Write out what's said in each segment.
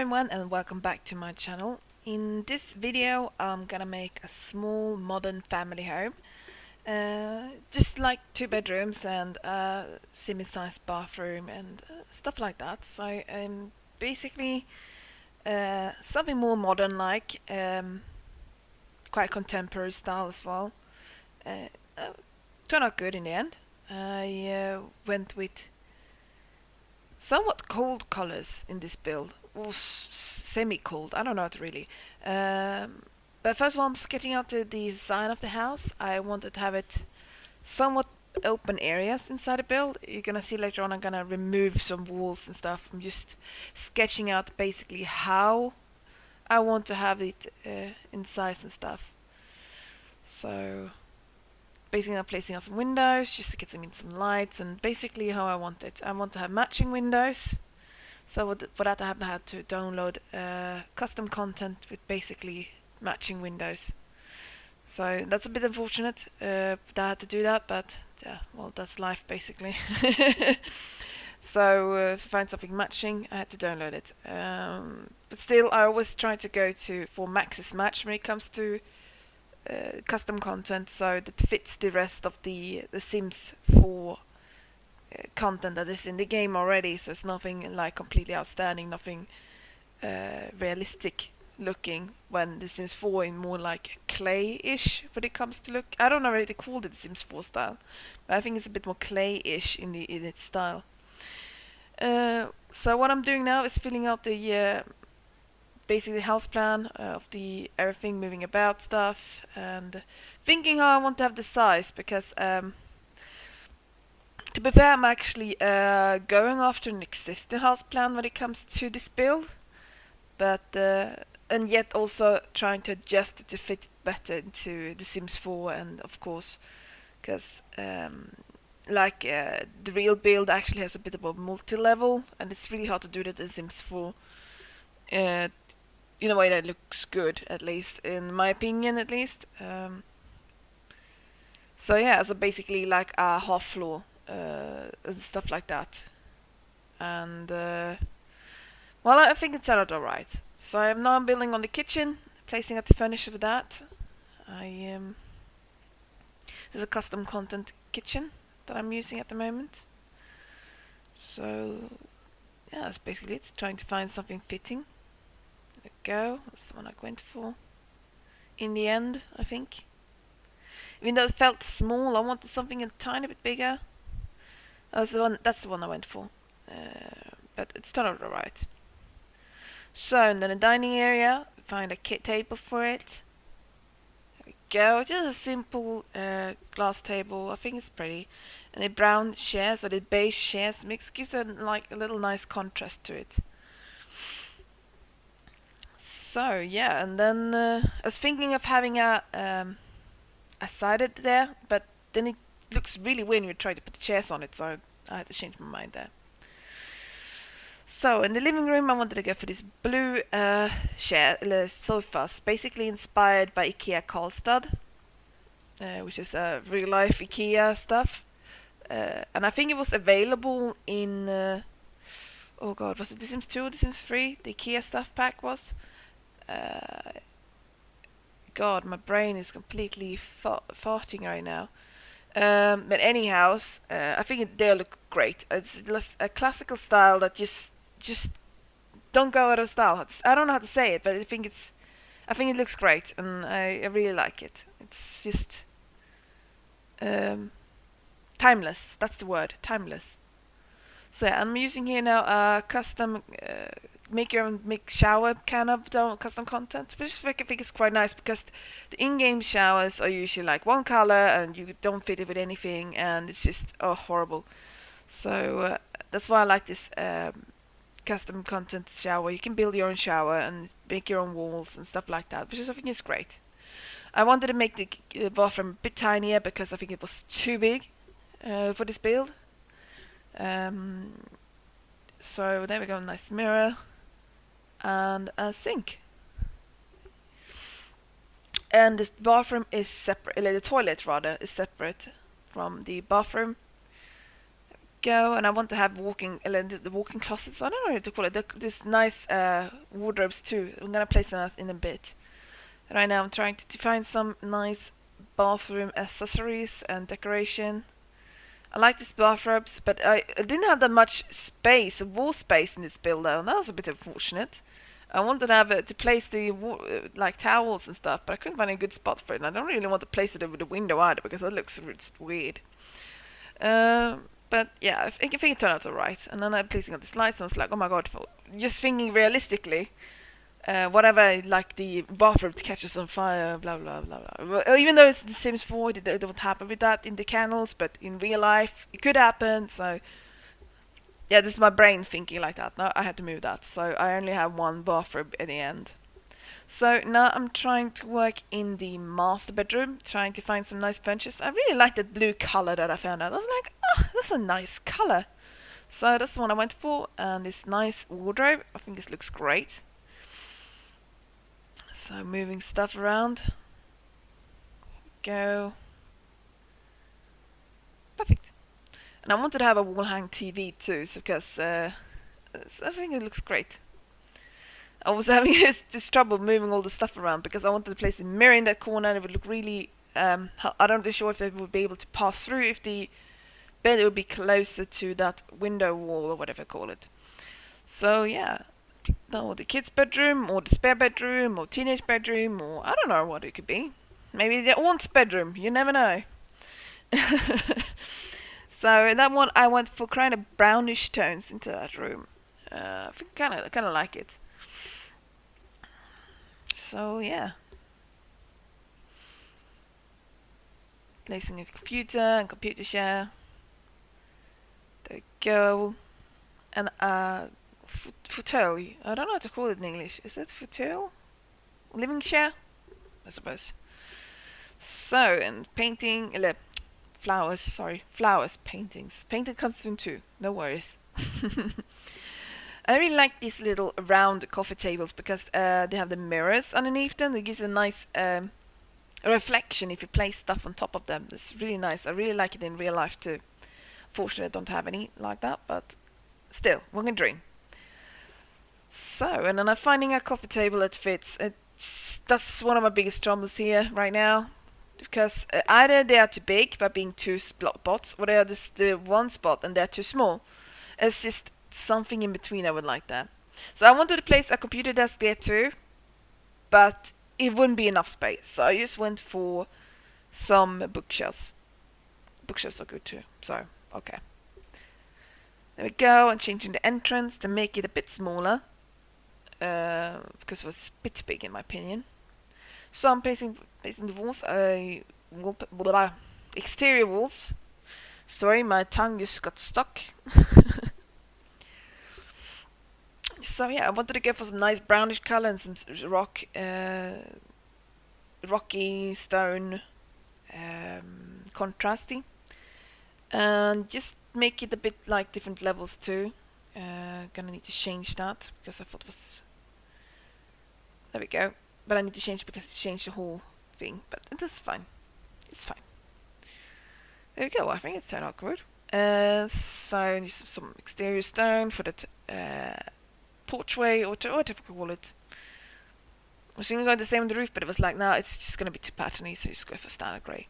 everyone and welcome back to my channel. In this video I'm gonna make a small modern family home. Just like 2 bedrooms and a semi-sized bathroom and stuff like that. So basically something more modern like, quite contemporary style as well. Turned out good in the end. I went with somewhat cold colors in this build, or semi-cold, I don't know it really. But first of all, I'm sketching out the design of the house. I wanted to have it somewhat open areas inside the build. You're gonna see later on I'm gonna remove some walls and stuff. I'm just sketching out basically how I want to have it in size and stuff. So basically I'm placing out some windows just to get some lights, and basically how I want it. I want to have matching windows. So for that I have had to download custom content with basically matching windows. So that's a bit unfortunate that I had to do that, but yeah, well, that's life basically. So to find something matching I had to download it. But still I always try to go for max's match when it comes to custom content, so that fits the rest of the Sims 4 content that is in the game already. So it's nothing like completely outstanding, nothing realistic looking, when the Sims 4 is more like clay-ish when it comes to look. I don't know really they called it the Sims 4 style, but I think it's a bit more clay-ish in its style. So what I'm doing now is filling out the basically house plan of the everything moving about stuff, and thinking how I want to have the size, because to be fair I'm actually going after an existing house plan when it comes to this build, but and yet also trying to adjust it to fit better into the Sims 4, and of course because the real build actually has a bit of a multi-level, and it's really hard to do that in Sims 4 in a way that looks good, at least in my opinion, at least. So yeah, so basically like a half floor and stuff like that. And well, I think it turned out alright. So I'm now building on the kitchen, placing out the furniture for that. There's a custom content kitchen that I'm using at the moment. So yeah, that's basically it. Trying to find something fitting. There we go. That's the one I went for. In the end, I think. Even though it felt small, I wanted something a tiny bit bigger. That's the one I went for. But it's turned out alright. So, and then a dining area. Find a table for it. There we go. Just a simple glass table. I think it's pretty. And the brown chairs, or the beige chairs mix, gives a little nice contrast to it. So yeah, and then I was thinking of having a sided there, but then it looks really weird when you try to put the chairs on it, so I had to change my mind there. So in the living room I wanted to go for this blue sofas, basically inspired by IKEA Karlstad, which is real life IKEA stuff. And I think it was available in oh god, was it The Sims 2 or The Sims 3? The IKEA stuff pack was. God, my brain is completely farting right now. But anyhow, I think they look great. It's just a classical style that just don't go out of style. I don't know how to say it, but I think it looks great, and I really like it. It's just timeless. That's the word, timeless. So yeah, I'm using here now a custom make shower kind of custom content, which I think is quite nice, because the in-game showers are usually like one color and you don't fit it with anything, and it's just horrible. So that's why I like this custom content shower. You can build your own shower and make your own walls and stuff like that, which I think is great. I wanted to make the bathroom a bit tinier because I think it was too big for this build. So there we go, nice mirror and a sink. And this bathroom is separate, the toilet rather, is separate from the bathroom. go. And I want to have the walking closets. I don't know what to call it. This nice wardrobes too. I'm gonna place them in a bit. Right now I'm trying to find some nice bathroom accessories and decoration. I like these bathrobes, but I didn't have that much space, wall space in this build though, and that was a bit unfortunate. I wanted to have to place the like towels and stuff, but I couldn't find a good spot for it, and I don't really want to place it over the window either, because that looks just weird. But yeah, I think it turned out alright. And then I'm placing up the lights, and I was like, oh my god, just thinking realistically, whatever, like the bathroom catches on fire, blah blah blah blah. Well, even though it's The Sims 4, they don't happen with that in the kernels, but in real life it could happen. So yeah, this is my brain thinking like that. Now I had to move that, so I only have one bathroom in the end. So now I'm trying to work in the master bedroom, trying to find some nice benches. I really like that blue color that I found out. I was like, oh, that's a nice color. So that's the one I went for, and this nice wardrobe. I think this looks great. So moving stuff around. Go. Perfect. And I wanted to have a wall hang TV too, so because I think it looks great. I was having this trouble moving all the stuff around because I wanted to place a mirror in that corner, and it would look really. I don't know sure if they would be able to pass through if the bed would be closer to that window wall or whatever you call it. So yeah, no, the kids' bedroom or the spare bedroom or teenage bedroom, or I don't know what it could be. Maybe the aunt's bedroom. You never know. So in that one, I went for kind of brownish tones into that room. I think kind of like it. So yeah, placing a computer and computer chair. There we go. And fauteuil. I don't know how to call it in English. Is it fauteuil? Living chair, I suppose. So, and painting, flowers. Sorry, flowers, paintings. Painting comes in too. No worries. I really like these little round coffee tables because they have the mirrors underneath them. It gives a nice reflection if you place stuff on top of them. It's really nice. I really like it in real life too. Fortunately, I don't have any like that, but still, one can dream. So, and then I'm finding a coffee table that fits. That's one of my biggest troubles here right now, because either they are too big by being two spots, or they are just the one spot and they're too small. It's just something in between I would like that. So I wanted to place a computer desk there too, but it wouldn't be enough space. So I just went for some bookshelves. Bookshelves are good too. So, okay. There we go, and changing the entrance to make it a bit smaller. Because it was a bit big in my opinion. So I'm placing the walls, exterior walls. Sorry, my tongue just got stuck. So yeah, I wanted to go for some nice brownish color and some rocky stone, contrasty, and just make it a bit like different levels too. Gonna need to change that because I thought it was. There we go. But I need to change because it changed the whole thing. But that's fine. It's fine. There we go. I think it's turned out good. So use some exterior stone for the porchway or whatever you call it. I was thinking going the same on the roof, but it was like, no, it's just gonna be too patterny, so just go for standard grey.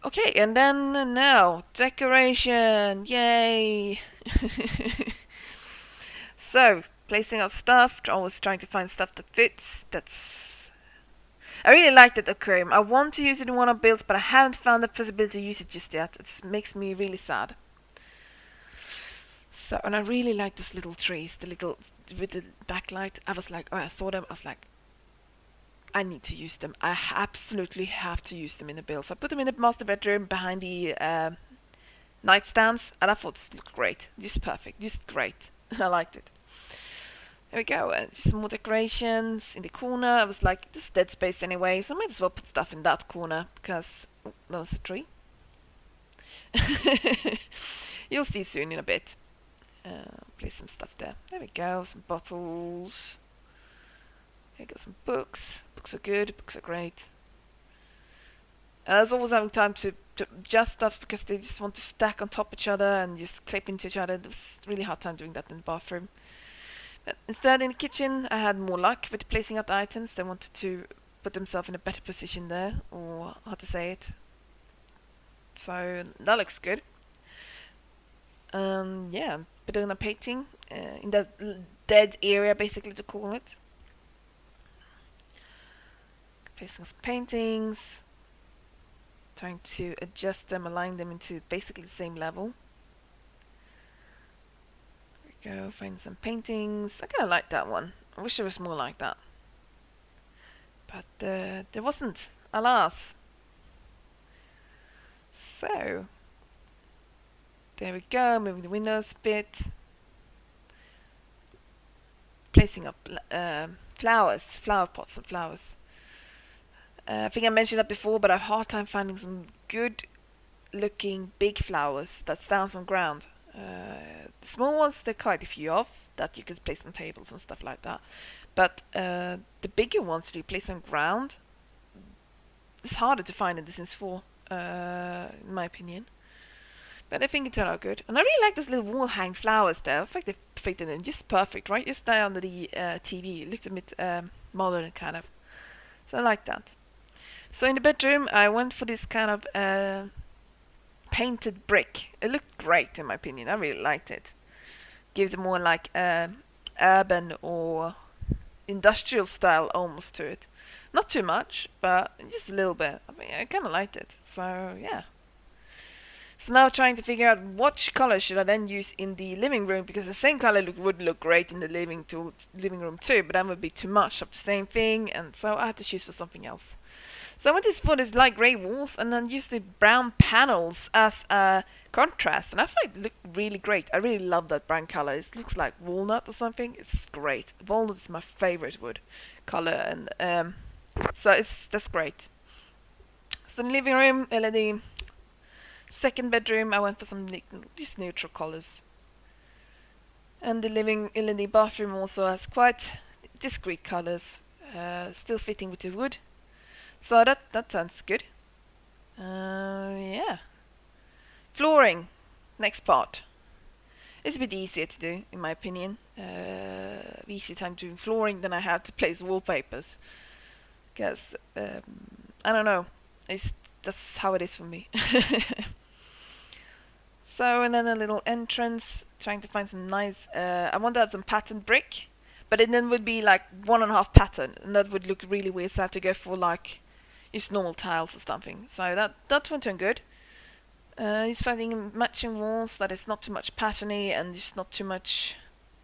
Okay, and then now decoration. Yay! So placing out stuff, always trying to find stuff that fits. I really like that aquarium. I want to use it in one of builds, but I haven't found the possibility to use it just yet. It makes me really sad. So, and I really like those little trees, the little with the backlight. I was like, oh, I saw them. I was like, I need to use them. I absolutely have to use them in the build. So I put them in the master bedroom behind the nightstands, and I thought this looked great. Just perfect. Just great. I liked it. There we go. Some more decorations in the corner. I was like, this is dead space anyway, so I might as well put stuff in that corner because that was a tree. You'll see soon in a bit. Place some stuff there. There we go. Some bottles. Here we go. Some books. Books are good. Books are great. I was always having time to to adjust stuff because they just want to stack on top of each other and just clip into each other. It was really hard time doing that in the bathroom. But instead, in the kitchen, I had more luck with placing out the items. They wanted to put themselves in a better position there, or how to say it. So that looks good. Yeah, bit on a painting in that dead area, basically, to call it. Placing some paintings, trying to adjust them, align them into basically the same level. There we go, find some paintings. I kind of like that one. I wish there was more like that. But there wasn't, alas. So, there we go, moving the windows a bit. Placing up flowers, flower pots and flowers. I think I mentioned that before, but I have a hard time finding some good looking big flowers that stand on ground. The small ones, there are quite a few of that you can place on tables and stuff like that. But the bigger ones that you place on ground, it's harder to find in the Sims 4, in my opinion. But I think it turned out good. And I really like those little wall hang flowers there. I think they fitted in just perfect, right? Just there under the TV. It looked a bit modern, kind of. So I like that. So in the bedroom, I went for this kind of painted brick. It looked great, in my opinion. I really liked it. Gives it more like urban or industrial style almost to it. Not too much, but just a little bit. I mean, I kind of liked it. So yeah. So now trying to figure out what color should I then use in the living room, because the same color would look great in the living room too, but that would be too much of the same thing, and so I had to choose for something else. So I went for this light grey walls and then used the brown panels as a contrast, and I thought it looked really great. I really love that brown color. It looks like walnut or something. It's great. Walnut is my favorite wood color, and so that's great. So in the living room, the second bedroom, I went for some just neutral colors. And the bathroom also has quite discreet colors, still fitting with the wood. So that sounds good. Yeah. Flooring, next part. It's a bit easier to do, in my opinion. Easier time doing flooring than I have to place wallpapers. Because, I don't know. That's how it is for me. So, and then a little entrance, trying to find some nice, I want to have some patterned brick, but it then would be like 1.5 pattern, and that would look really weird, so I have to go for like, just normal tiles or something. So that went on good. Just finding matching walls that is not too much patterny, and just not too much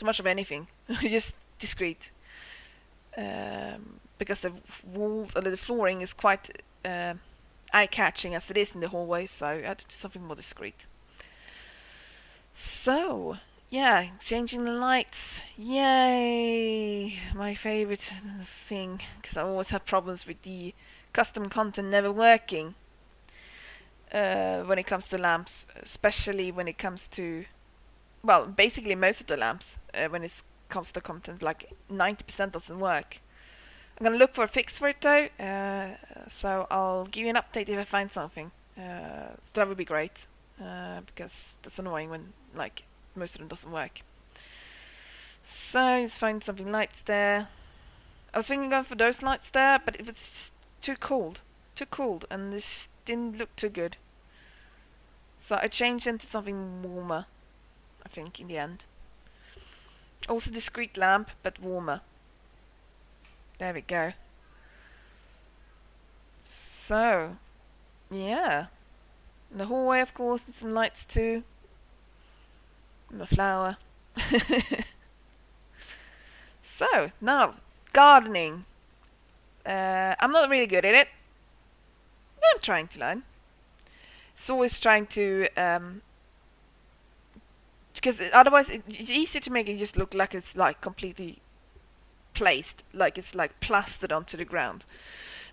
of anything, just discreet. Because the walls, or the flooring is quite eye-catching as it is in the hallway, so I had to do something more discreet. So, yeah, changing the lights. Yay! My favorite thing, because I always have problems with the custom content never working when it comes to lamps, especially when it comes to, well, basically most of the lamps, when it comes to content, like 90% doesn't work. I'm gonna look for a fix for it though, so I'll give you an update if I find something. So that would be great. Because that's annoying when like most of them doesn't work. So just find something lights there. I was thinking going for those lights there, but it was just too cold, and this just didn't look too good. So I changed them to something warmer, I think, in the end. Also discreet lamp, but warmer. There we go. So, yeah. In the hallway, of course, and some lights too. And the flower. So, now, gardening. I'm not really good at it. I'm trying to learn. It's always trying to, because otherwise it's easier to make it just look like it's like completely placed, like it's like plastered onto the ground.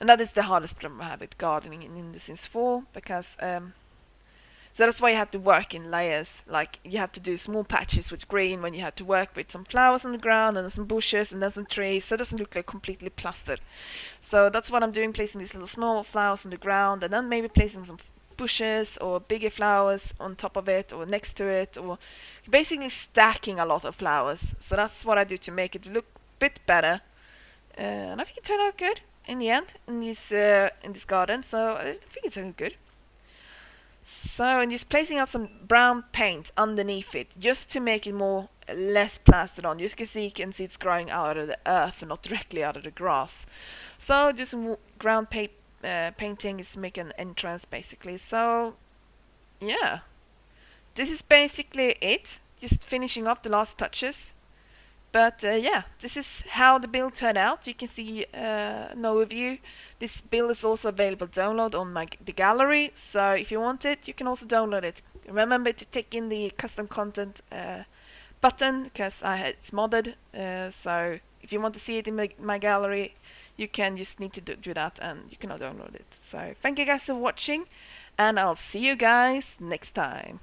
And that is the hardest problem I have with gardening in The Sims 4, because so that's why you have to work in layers. Like, you have to do small patches with green when you have to work with some flowers on the ground and some bushes and then some trees, so it doesn't look like completely plastered. So that's what I'm doing, placing these little small flowers on the ground, and then maybe placing some bushes or bigger flowers on top of it or next to it, or basically stacking a lot of flowers. So that's what I do to make it look a bit better. And I think it turned out good in the end in this garden. So I think it turned out good. So I'm just placing out some brown paint underneath it, just to make it less plastered on. You can see it's growing out of the earth and not directly out of the grass. So just some ground painting is to make an entrance basically. So yeah, this is basically it. Just finishing off the last touches. But yeah, this is how the build turned out. You can see an overview. This build is also available to download on the gallery, so if you want it, you can also download it. Remember to tick in the custom content button, because it's modded, so if you want to see it in my gallery, you can just need to do that, and you can download it. So thank you guys for watching, and I'll see you guys next time.